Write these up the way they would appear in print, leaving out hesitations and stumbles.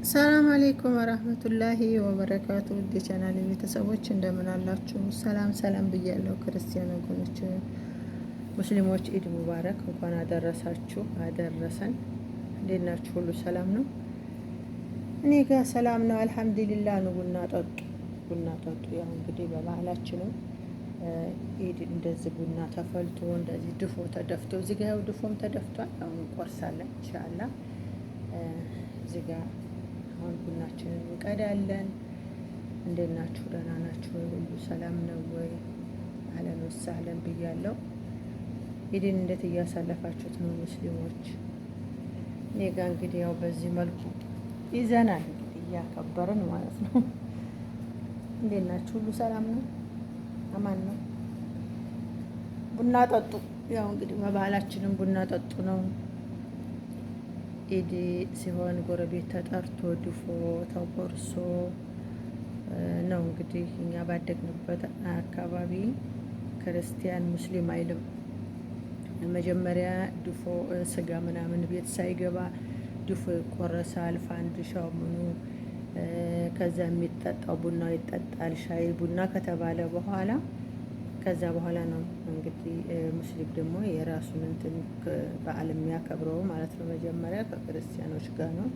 ሰላም አለይኩም ወራህመቱላሂ ወበረካቱ። ውድ ቻናል ቤተሰቦች እንደምን አላችሁ? ሰላም ሰላም ብያለሁ። ክርስቲያን ወገኖች ሙስሊሞች ኢድ ሙባረክ፣ እንኳን አደረሳችሁ አደረሰን። እንዴት ናችሁ? ሁሉ ሰላም ነው? እኔ ጋር ሰላም ነው አልሐምዱሊላህ። ነው ቡና ጠጡ፣ ቡና ጠጡ። ያው እንግዲህ በባህላችንም ኢድ እንደዚህ ቡና ተፈልቶ እንደዚህ ድፎ ተደፍቶ እዚህ ጋር ያው ድፎም ተደፍቷል። አሁን እንቆርሳለን ኢንሻአላህ። እዚህ ጋር አሁን ቡናችንን እንቀዳለን። እንዴት ናችሁ? ደህና ናችሁ ወይ? ሁሉ ሰላም ነው ወይ? አህለን ወሰህለን ብያለሁ። ኢድን እንዴት እያሳለፋችሁት ነው ሙስሊሞች? እኔ ጋር እንግዲህ ያው በዚህ መልኩ ይዘናል እንግዲህ እያከበርን ማለት ነው። እንዴት ናችሁ? ሁሉ ሰላም ነው? አማን ነው? ቡና ጠጡ። ያው እንግዲህ በባህላችንም ቡና ጠጡ ነው። ኢድ ሲሆን ጎረቤት ተጠርቶ ድፎ ተቆርሶ ነው እንግዲህ እኛ ባደግንበት አካባቢ ክርስቲያን ሙስሊም አይልም። መጀመሪያ ድፎ ስጋ ምናምን ቤት ሳይገባ ድፎ ይቆረሳል። ፋንድሻው ምኑ ከዛ የሚጠጣው ቡናው ይጠጣል። ሻይ ቡና ከተባለ በኋላ ከዛ በኋላ ነው እንግዲህ ሙስሊም ደግሞ የራሱን እንትን በዓል የሚያከብረው ማለት ነው። መጀመሪያ ከክርስቲያኖች ጋር ነው።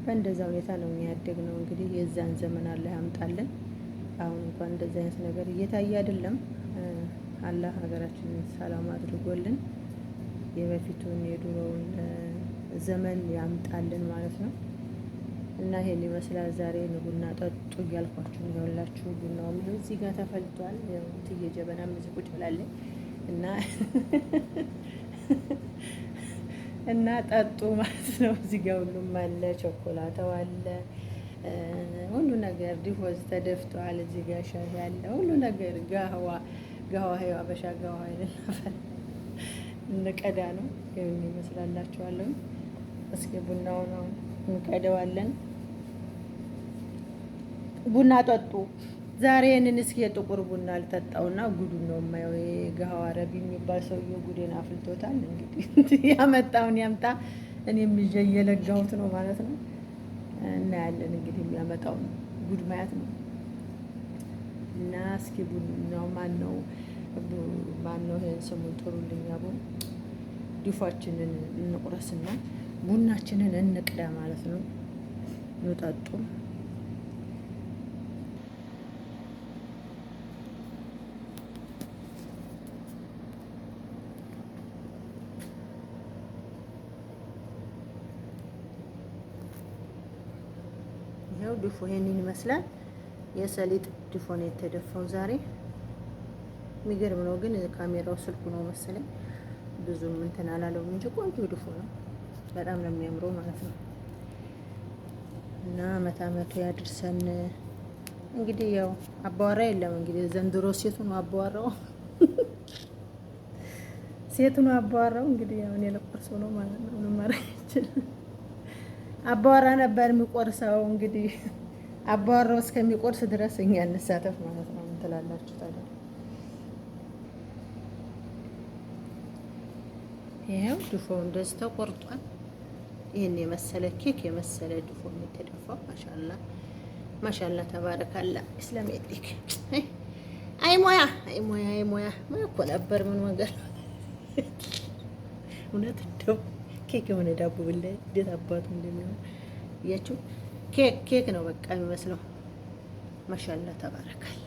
በእንደዛ ሁኔታ ነው ያደግነው። እንግዲህ የዛን ዘመን አላህ ያምጣልን። አሁን እንኳን እንደዛ አይነት ነገር እየታየ አይደለም። አላህ ሀገራችንን ሰላም አድርጎልን የበፊቱን የድሮውን ዘመን ያምጣልን ማለት ነው። እና ይሄን ይመስላል። ዛሬ ቡና ጠጡ እያልኳችሁ ነው ያላችሁ። ቡናውም ይሄው እዚህ ጋር ተፈልቷል። ያው ትዬ ጀበናም እዚህ ቁጭ ብላለች እና ጠጡ ማለት ነው። እዚህ ጋር ሁሉም አለ፣ ቾኮላታው አለ፣ ሁሉ ነገር ዲፎዝ ተደፍቷል። እዚህ ጋር ሻይ አለ፣ ሁሉ ነገር ጋህዋ ይሄው አበሻ ጋህዋ ይላል። እንቀዳ ነው ይሄን ይመስላላችኋለሁ። እስኪ ቡናው ነው እንቀዳዋለን። ቡና ጠጡ። ዛሬ እንን እስኪ የጥቁር ቡና አልጠጣውና ጉዱን ነው የማየው። የጋህዋ አረቢ የሚባል ሰውዬ ጉዴን አፍልቶታል። እንግዲህ ያመጣውን ያምጣ፣ እኔም ይዤ እየለጋሁት ነው ማለት ነው። እናያለን እንግዲህ የሚያመጣውን ጉድ ማየት ነው። እና እስኪ ቡናው ማን ነው ይሄን ስሙን ጥሩልኝ። አቡ ድፏችንን እንቁረስና ቡናችንን እንቅዳ ማለት ነው። እንጠጡ። ይሄው ድፎ ይሄንን ይመስላል። የሰሊጥ ድፎ ነው የተደፋው ዛሬ። የሚገርም ነው ግን ካሜራው ስልኩ ነው መሰለኝ ብዙም እንትን አላለውም እንጂ ቆንጆ ድፎ ነው። በጣም ነው የሚያምረው ማለት ነው። እና አመቱ ያድርሰን። እንግዲህ ያው አባወራ የለም እንግዲህ ዘንድሮ ሴቱ ነው አባወራው፣ ሴቱ ነው አባወራው። እንግዲህ ያው እኔ ለቆርሰው ነው ማለት ነው። ምንም ማድረግ አይችልም። አባወራ ነበር የሚቆርሰው። እንግዲህ አባወራው እስከሚቆርስ ድረስ እኛ እንሳተፍ ማለት ነው። ምን ትላላችሁ ታዲያ? ይሄው ድፎ እንደዚህ ተቆርጧል። ይሄን የመሰለ ኬክ የመሰለ ድፎ የተደፋው ማሻአላ ማሻአላ ተባረካላ። እስላም ይዲክ አይ ሞያ ምን እኮ ነበር ምን ነገር እውነት እንደው ኬክ የሆነ ዳቦ ብላይ እንዴት አባቱ እንደሚሆን እያችሁ ኬክ ነው በቃ የሚመስለው። ማሻአላ ተባረካላ።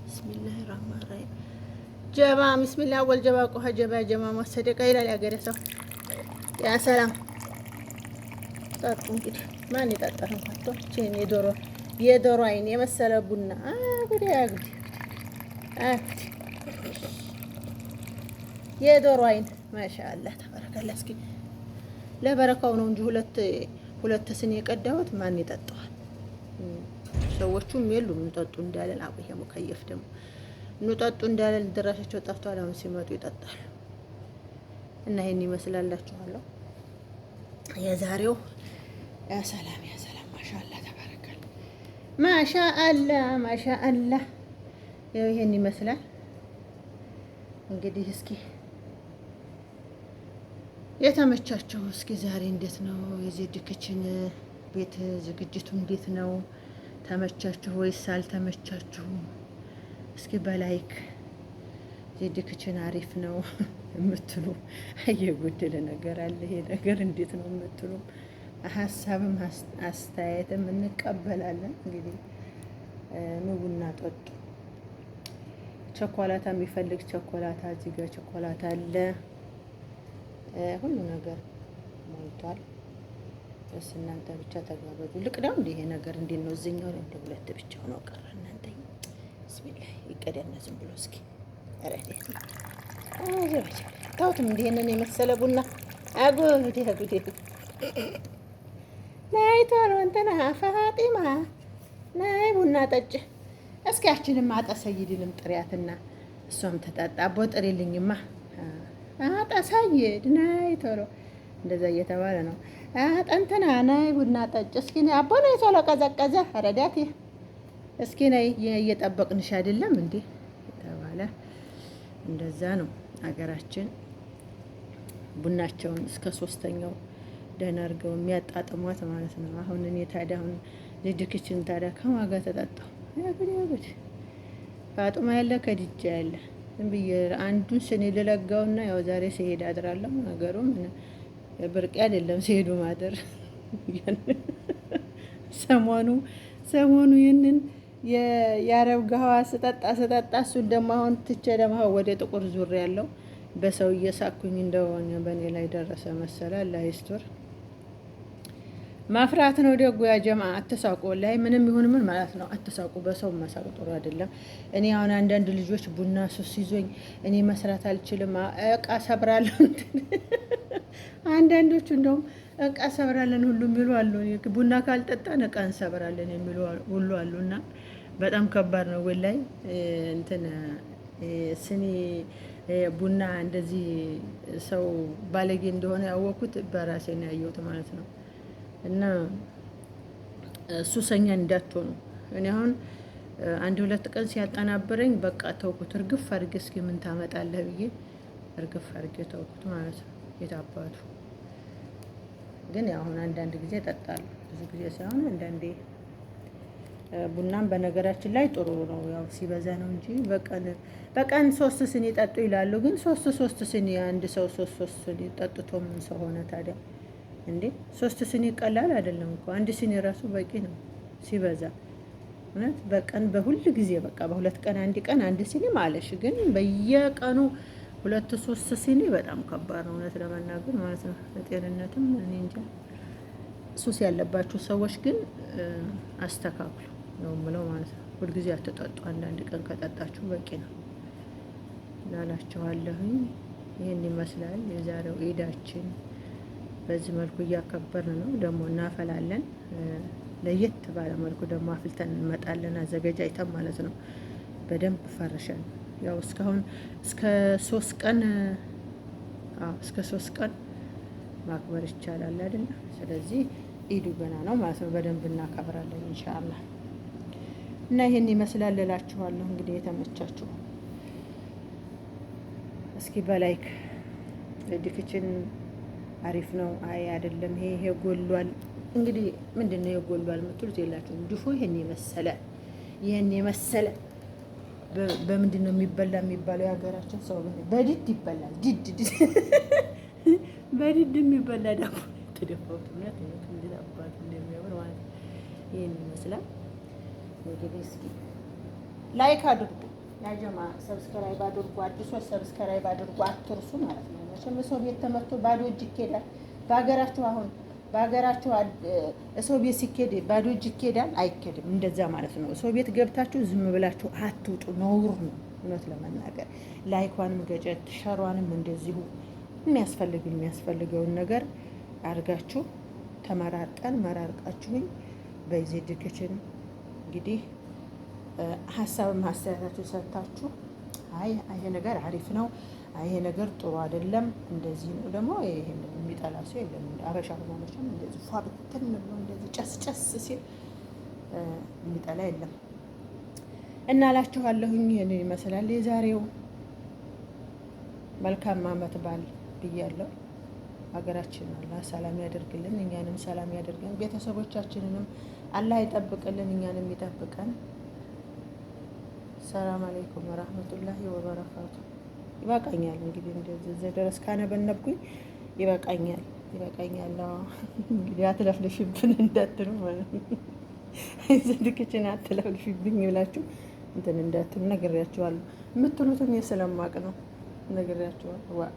ቢስሚላህ ራህማን ራሂም ጀባ ቢስሚላህ አወል ጀባ ቆሃ ጀባ ጀማ ማሰደቃ ይላል ያገሬ ሰው። ያ ሰላም ጠጡ እንግዲህ ማን ይጠጣል? እንኳን ቼን የዶሮ አይን የመሰለ ቡና አጉዲ የዶሮ አይን ማሻአላህ ተባረካላህ። እስኪ ለበረካው ነው እንጂ ሁለት ስኒ የቀዳሁት ማን ይጠጣዋል? ሰዎቹም የሉም እንጠጡ እንዳለን። አብይ ሙከየፍ ደግሞ እንጠጡ እንዳለን ድራሻቸው ጠፍቷል። አሁን ሲመጡ ይጠጣሉ። እና ይሄን ይመስላላችኋለሁ የዛሬው። ያ ሰላም ማሻአላ ተባረካል። ማሻአላ ያው ይሄን ይመስላል እንግዲህ። እስኪ የተመቻቸው እስኪ ዛሬ እንዴት ነው የዜድ ክችን ቤት ዝግጅቱ እንዴት ነው? ተመቻችሁ ወይስ አልተመቻችሁም? እስኪ በላይክ ዜድ ክችን አሪፍ ነው የምትሉ የጎደለ ነገር አለ ይሄ ነገር እንዴት ነው የምትሉ ሀሳብም አስተያየትም እንቀበላለን። እንግዲህ ኑቡና ጠጡ። ቸኮላታ የሚፈልግ ቸኮላታ እዚህ ጋር ቸኮላታ አለ። ሁሉ ነገር ሞልቷል። በስ እናንተ ብቻ ተጋበዙ። ልቅዳው እንደ ይሄ ነገር እንዴት ነው? እዚህኛው ላይ እንደ ሁለት ብቻው ነው ቀረ። እናንተ ቢስሚላህ ይቀደም ዝም ብሎ እስኪ አረዴ ታውትም እንደ ይሄንን የመሰለ ቡና አጉዴ አጉዴ ናይ ቶሎ እንትና ፋጢማ ናይ ቡና ጠጭ እስኪ ያችንም አጠሰይድልም ጥሪያትና እሷም ተጣጣ አቦ ጥሪልኝማ አጠሳይድ ናይ ቶሎ እንደዛ እየተባለ ነው። አጠንትና ናይ ቡና ጠጭ እስኪ አቦ ናይ ቶሎ ቀዘቀዘ ረዳት እስኪ ናይ እየጠበቅንሽ አይደለም እንዴ የተባለ እንደዛ ነው። ሀገራችን ቡናቸውን እስከ ሶስተኛው ደህና አድርገው የሚያጣጥሟት ማለት ነው። አሁን እኔ ታዲያ አሁን ልድክችን ታዲያ ከማን ጋር ተጣጣሁ? ያጉድ ፋጡማ ያለ ከድጃ ያለ ዝም ብዬ አንዱን ስኒ ልለጋውና ያው ዛሬ ሲሄድ አድራለሁ። ነገሩ ምን ብርቅ አይደለም ሲሄዱ ማደር። ሰሞኑ ይህንን የአረብ ጋዋ ስጠጣ እሱን ደግሞ አሁን ትቼ ደግሞ ወደ ጥቁር ዙር ያለው በሰው እየሳኩኝ እንደሆነ በእኔ ላይ ደረሰ መሰለ። አላህ ይስጥር። ማፍራት ነው ደጉ። ያ ጀማ አትሳቁ። ላይ ምንም ይሁን ምን ማለት ነው አትሳቁ። በሰው መሳቅ ጥሩ አይደለም። እኔ አሁን አንዳንድ ልጆች ቡና ሱስ ይዞኝ እኔ መስራት አልችልም፣ እቃ ሰብራለሁ። አንዳንዶቹ እንደውም እቃ ሰብራለን ሁሉ የሚሉ አሉ። ቡና ካልጠጣን እቃ እንሰብራለን የሚሉ ሁሉ አሉና በጣም ከባድ ነው ወላይ እንትን ስኒ ቡና እንደዚህ ሰው ባለጌ እንደሆነ ያወኩት በራሴ ነው ያየሁት ማለት ነው። እና ሱሰኛ እንዳትሆኑ። እኔ አሁን አንድ ሁለት ቀን ሲያጠናብረኝ በቃ ተውኩት። እርግፍ አድርጌ እስኪ ምን ታመጣለህ ብዬ እርግፍ አድርጌ ተውኩት ማለት ነው። የታባቱ ግን አሁን አንዳንድ ጊዜ እጠጣለሁ፣ ብዙ ጊዜ ሳይሆን አንዳንዴ። ቡናም በነገራችን ላይ ጥሩ ነው፣ ያው ሲበዛ ነው እንጂ በቀን 3 ስኒ ጠጡ ይላሉ። ግን 3 ስኒ አንድ ሰው 3 ስኒ ጠጥቶ ምን ሰው ሆነ ታዲያ? እንዴ 3 ስኒ ቀላል አይደለም እኮ። አንድ ስኒ ራሱ በቂ ነው ሲበዛ። እውነት በቀን በሁሉ ጊዜ በቃ በሁለት ቀን አንድ ስኒ ማለሽ። ግን በየቀኑ 2-3 ስኒ በጣም ከባድ ነው እውነት ለመናገር ማለት ነው። ለጤንነትም እኔ እንጃ። ሱስ ያለባችሁ ሰዎች ግን አስተካክሉ ነው የምለው ማለት ነው። ሁልጊዜ አትጠጡ። አንዳንድ ቀን ከጠጣችሁ በቂ ነው ላላችኋለሁኝ። ይህን ይመስላል የዛሬው ኢዳችን። በዚህ መልኩ እያከበርን ነው። ደግሞ እናፈላለን። ለየት ባለ መልኩ ደግሞ አፍልተን እንመጣለን፣ አዘገጃጅተን ማለት ነው። በደንብ ፈርሸን ያው እስካሁን እስከ 3 ቀን ማክበር ይቻላል አይደል? ስለዚህ ኢዱ ገና ነው ማለት ነው። በደንብ እናከብራለን ኢንሻአላህ። እና ይሄን ይመስላል እላችኋለሁ። እንግዲህ የተመቻችሁ እስኪ በላይክ ለዲክችን አሪፍ ነው አይ አይደለም ይሄ ጎሏል። እንግዲህ ምንድነው የጎሏል የምትሉት የላችሁም። ድፎ ይሄን የመሰለ በምንድነው የሚባለው? የሀገራችን ሰው በድድ ይበላል። ድድ በድድ የሚበላ ዳቦ ተደፋውት ነው አባት እንደሚያምር ማለት ነው። ይሄን ይመስላል። እንግዲህ እስኪ ላይክ አድርጉ ያጀማ፣ ሰብስክራይብ አድርጉ። አዲሶች ሰብስክራይብ አድርጉ አትርሱ ማለት ነው። መቼም ሰው ቤት ተመርቶ ባዶ እጅ ይኬዳል። በሀገራችሁ ሰው ቤት ሲኬድ ባዶ እጅ ይኬዳል? አይኬድም። እንደዛ ማለት ነው። ሰው ቤት ገብታችሁ ዝም ብላችሁ አትውጡ፣ ነውር ነው እውነት ለመናገር። ላይኳንም ገጨት ሸሯንም እንደዚሁ የሚያስፈልገውን ነገር አድርጋችሁ መራርቃችሁኝ በዜድ ክችን እንግዲህ ሀሳብም አስተያየታችሁ ሰጥታችሁ አይ ይሄ ነገር አሪፍ ነው፣ ይሄ ነገር ጥሩ አይደለም፣ እንደዚህ ነው ደግሞ ይሄን የሚጠላ ሰው የለም። አበሻ ሆኖችም እንደዚህ ፏብትን ነው እንደዚህ ጨስ ሲል የሚጠላ የለም። እና እላችኋለሁኝ ይሄን ይመስላል የዛሬው። መልካም ዓመት በዓል ብያለሁ። ሀገራችን አላህ ሰላም ያደርግልን፣ እኛንም ሰላም ያደርገን፣ ቤተሰቦቻችንንም አላህ ይጠብቅልን፣ እኛንም ይጠብቀን። ሰላም አለይኩም ወራህመቱላሂ ወበረካቱ። ይበቃኛል እንግዲህ እንደዚህ ድረስ ካነበነብኩኝ ይበቃኛል። እንግዲህ አትለፍልሽብን እንዳትሉ ማለት ነው። ዝድክችን አትለፍልሽብኝ ብላችሁ እንትን እንዳትሉ ነግሬያችኋለሁ። የምትሉትን የስለማቅ ነው ነግሬያችኋለሁ።